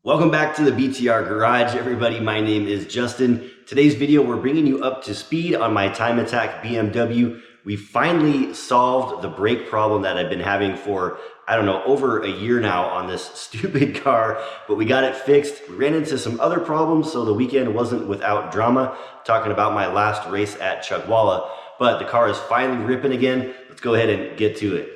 Welcome back to the BTR Garage, everybody. My name is Justin. Today's video, we're bringing you up to speed on my Time Attack BMW. We finally solved the brake problem that I've been having for, I don't know, over a year now on this stupid car, but we got it fixed. We ran into some other problems, so the weekend wasn't without drama, talking about my last race at Chuckwalla, but the car is finally ripping again. Let's go ahead and get to it.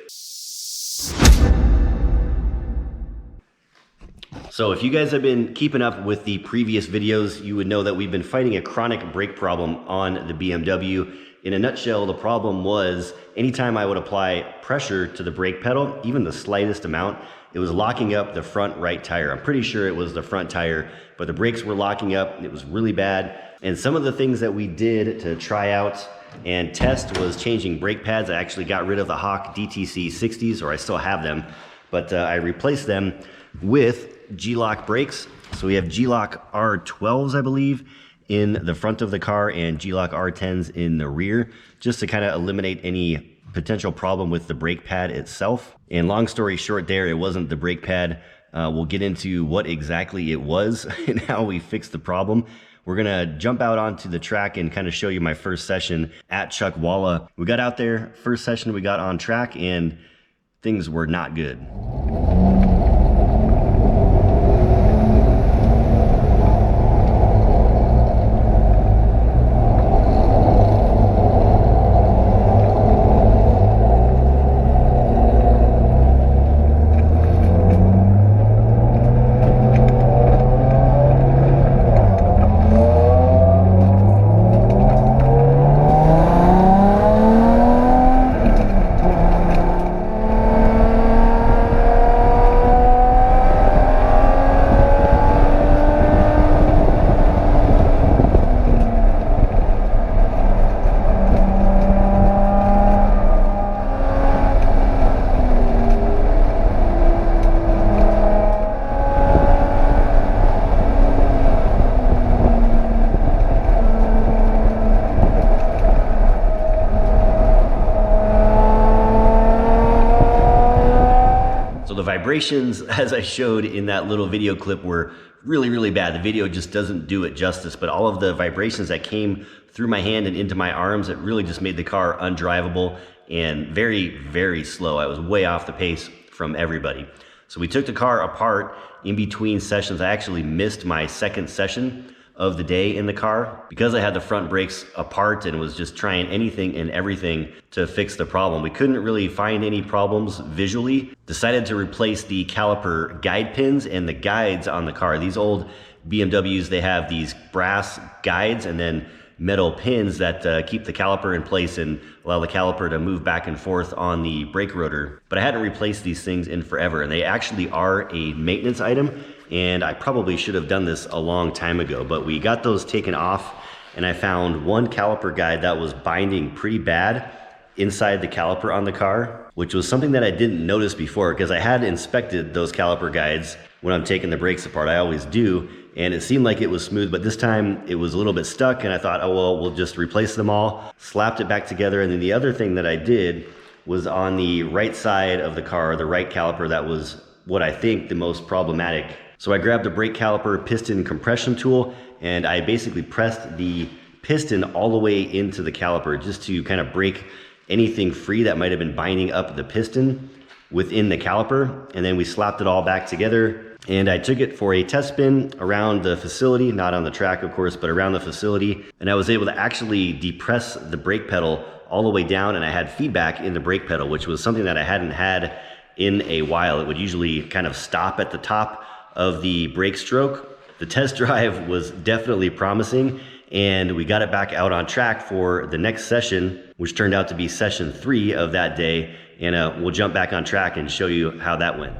So if you guys have been keeping up with the previous videos, you would know that we've been fighting a chronic brake problem on the BMW. In a nutshell, the problem was anytime I would apply pressure to the brake pedal, even the slightest amount, it was locking up the front right tire. I'm pretty sure it was the front tire, but the brakes were locking up. It was really bad. And some of the things that we did to try out and test was changing brake pads. I actually got rid of the Hawk DTC 60s, or I still have them, but I replaced them with G-Lock brakes. So we have G-Lock R12s, I believe, in the front of the car and G-Lock R10s in the rear, just to kind of eliminate any potential problem with the brake pad itself. And long story short there, it wasn't the brake pad. We'll get into what exactly it was and how we fixed the problem. We're gonna jump out onto the track and kind of show you my first session at Chuckwalla. We got out there, first session we got on track, and things were not good. Vibrations, as I showed in that little video clip, were really bad. The video just doesn't do it justice, but all of the vibrations that came through my hand and into my arms, it really just made the car undrivable and very slow. I was way off the pace from everybody. So we took the car apart in between sessions. I actually missed my second session of the day in the car because I had the front brakes apart and was just trying anything and everything to fix the problem. We couldn't really find any problems visually. Decided to replace the caliper guide pins and the guides on the car. These old BMWs, they have these brass guides and then metal pins that keep the caliper in place and allow the caliper to move back and forth on the brake rotor. But I hadn't replaced these things in forever, and they actually are a maintenance item, and I probably should have done this a long time ago, but we got those taken off, and I found one caliper guide that was binding pretty bad inside the caliper on the car, which was something that I didn't notice before because I had inspected those caliper guides when I'm taking the brakes apart. I always do, and it seemed like it was smooth, but this time it was a little bit stuck, and I thought, oh well, we'll just replace them all, slapped it back together. And then the other thing that I did was on the right side of the car, the right caliper, that was what I think the most problematic. So I grabbed a brake caliper piston compression tool, and I basically pressed the piston all the way into the caliper just to kind of break anything free that might have been binding up the piston within the caliper. And then we slapped it all back together, and I took it for a test spin around the facility, not on the track of course, but around the facility. And I was able to actually depress the brake pedal all the way down, and I had feedback in the brake pedal, which was something that I hadn't had in a while. It would usually kind of stop at the top of the brake stroke. The test drive was definitely promising, and we got it back out on track for the next session, which turned out to be session 3 of that day. And we'll jump back on track and show you how that went.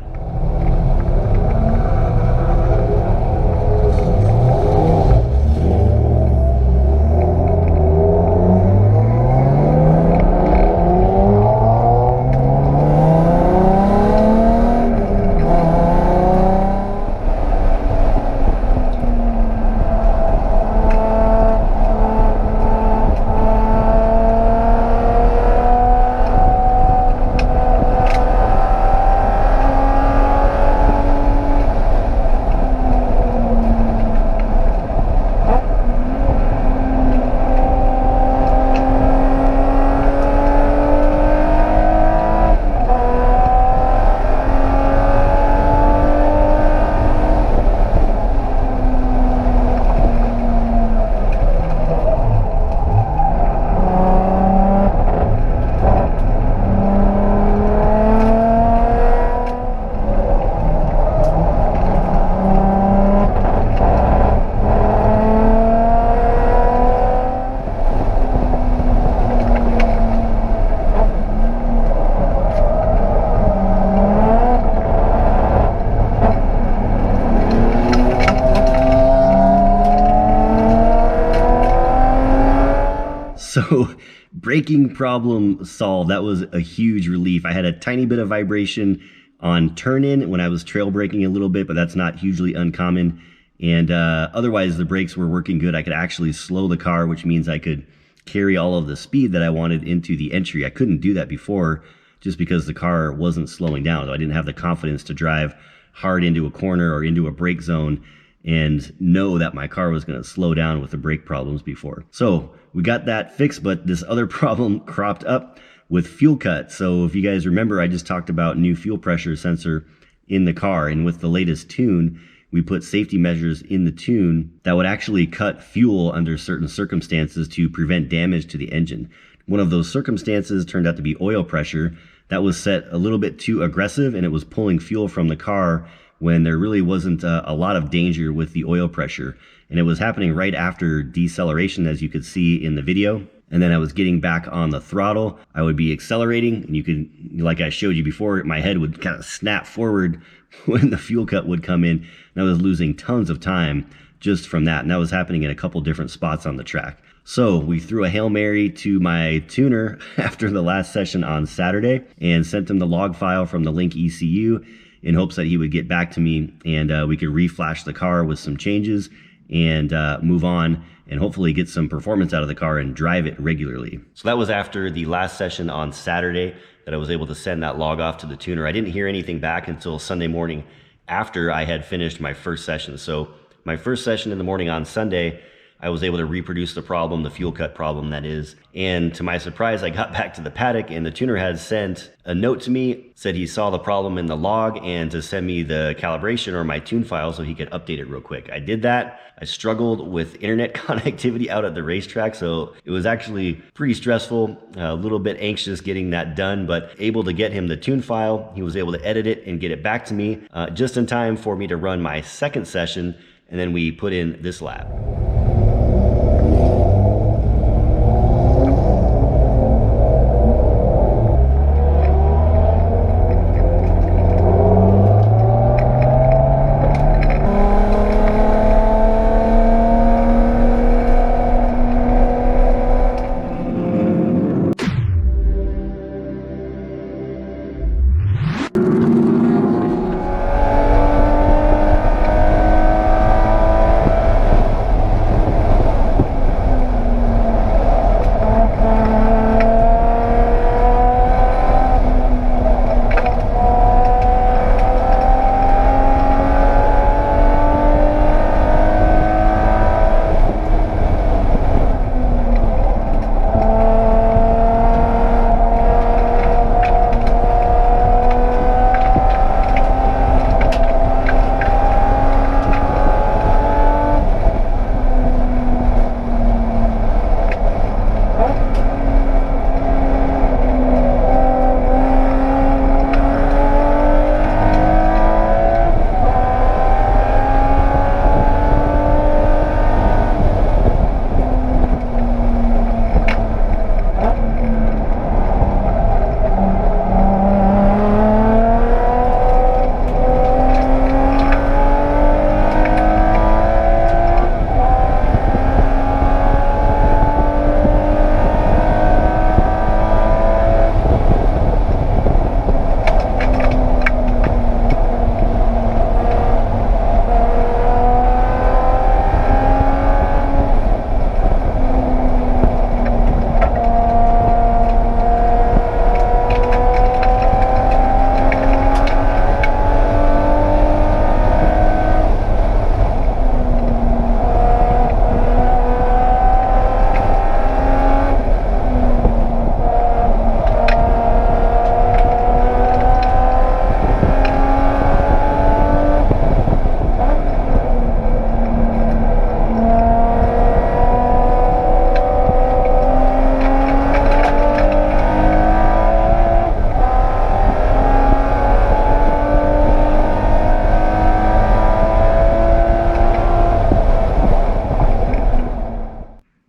So braking problem solved. That was a huge relief. I had a tiny bit of vibration on turn in when I was trail braking a little bit, but that's not hugely uncommon. And otherwise the brakes were working good. I could actually slow the car, which means I could carry all of the speed that I wanted into the entry. I couldn't do that before just because the car wasn't slowing down. I didn't have the confidence to drive hard into a corner or into a brake zone and know that my car was going to slow down with the brake problems before. So we got that fixed, but this other problem cropped up with fuel cut. So if you guys remember, I just talked about new fuel pressure sensor in the car, and with the latest tune, we put safety measures in the tune that would actually cut fuel under certain circumstances to prevent damage to the engine. One of those circumstances turned out to be oil pressure. That was set a little bit too aggressive, and it was pulling fuel from the car when there really wasn't a lot of danger with the oil pressure. And it was happening right after deceleration, as you could see in the video. And then I was getting back on the throttle. I would be accelerating, and you could, like I showed you before, my head would kind of snap forward when the fuel cut would come in. And I was losing tons of time just from that. And that was happening in a couple different spots on the track. So we threw a Hail Mary to my tuner after the last session on Saturday and sent him the log file from the Link ECU in hopes that he would get back to me, and we could reflash the car with some changes and move on and hopefully get some performance out of the car and drive it regularly. So that was after the last session on Saturday that I was able to send that log off to the tuner. I didn't hear anything back until Sunday morning after I had finished my first session. So my first session in the morning on Sunday, I was able to reproduce the problem, the fuel cut problem that is. And to my surprise, I got back to the paddock and the tuner had sent a note to me, said he saw the problem in the log and to send me the calibration or my tune file so he could update it real quick. I did that. I struggled with internet connectivity out at the racetrack, so it was actually pretty stressful, a little bit anxious getting that done, but able to get him the tune file. He was able to edit it and get it back to me just in time for me to run my second session, and then we put in this lap.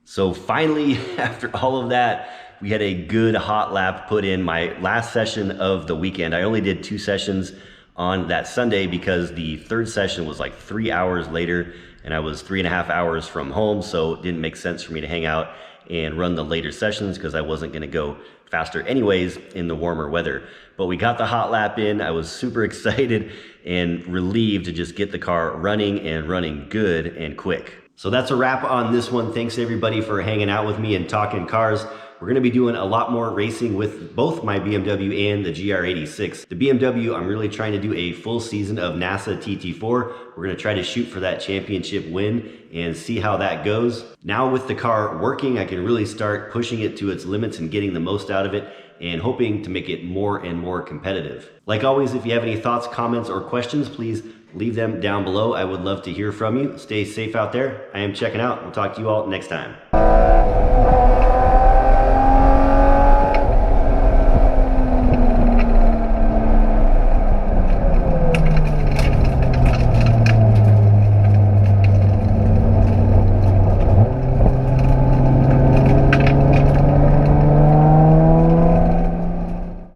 So finally, after all of that, we had a good hot lap put in. My last session of the weekend. I only did 2 sessions on that Sunday because the third session was like 3 hours later and I was 3.5 hours from home, so it didn't make sense for me to hang out and run the later sessions because I wasn't going to go faster anyways in the warmer weather. But we got the hot lap in. I was super excited and relieved to just get the car running and running good and quick. So that's a wrap on this one. Thanks everybody for hanging out with me and talking cars. We're going to be doing a lot more racing with both my BMW and the GR86. The BMW, I'm really trying to do a full season of NASA TT4. We're going to try to shoot for that championship win and see how that goes. Now with the car working, I can really start pushing it to its limits and getting the most out of it and hoping to make it more and more competitive. Like always, if you have any thoughts, comments, or questions, please leave them down below. I would love to hear from you. Stay safe out there. I am checking out. We'll talk to you all next time.